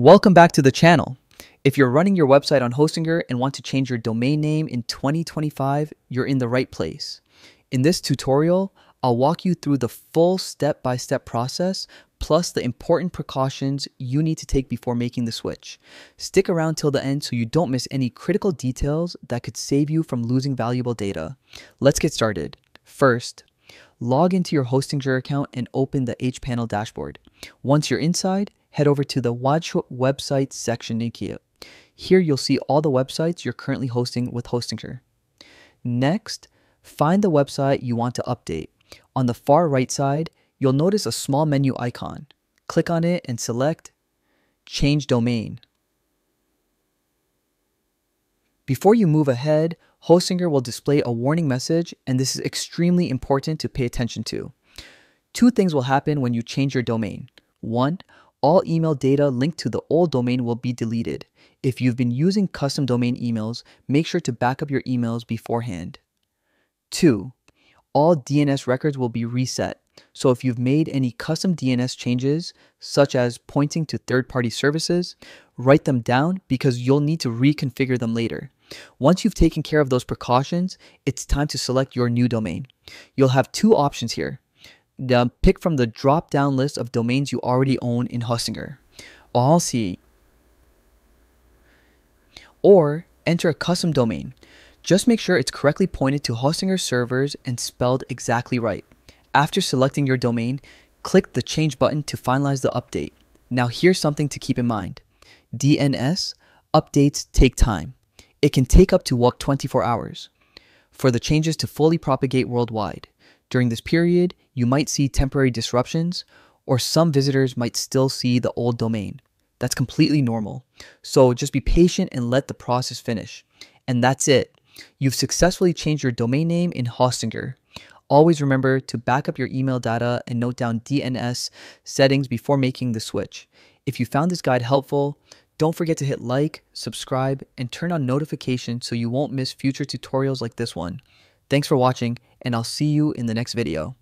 Welcome back to the channel. If you're running your website on Hostinger and want to change your domain name in 2025, you're in the right place. In this tutorial, I'll walk you through the full step-by-step process, plus the important precautions you need to take before making the switch. Stick around till the end so you don't miss any critical details that could save you from losing valuable data. Let's get started. First, log into your Hostinger account and open the hPanel dashboard. Once you're inside, head over to the Watch Websites section in here. Here you'll see all the websites you're currently hosting with Hostinger. Next, find the website you want to update. On the far right side, you'll notice a small menu icon. Click on it and select Change Domain. Before you move ahead, Hostinger will display a warning message, and this is extremely important to pay attention to. Two things will happen when you change your domain. One, all email data linked to the old domain will be deleted. If you've been using custom domain emails, make sure to back up your emails beforehand. Two, all DNS records will be reset. So if you've made any custom DNS changes, such as pointing to third-party services, write them down because you'll need to reconfigure them later. Once you've taken care of those precautions, it's time to select your new domain. You'll have two options here. Pick from the drop-down list of domains you already own in Hostinger. Or enter a custom domain. Just make sure it's correctly pointed to Hostinger servers and spelled exactly right. After selecting your domain, click the Change button to finalize the update. Now here's something to keep in mind. DNS updates take time. It can take up to 24 hours for the changes to fully propagate worldwide. During this period, you might see temporary disruptions, or some visitors might still see the old domain. That's completely normal. So just be patient and let the process finish. And that's it. You've successfully changed your domain name in Hostinger. Always remember to back up your email data and note down DNS settings before making the switch. If you found this guide helpful, don't forget to hit like, subscribe, and turn on notifications so you won't miss future tutorials like this one. Thanks for watching, and I'll see you in the next video.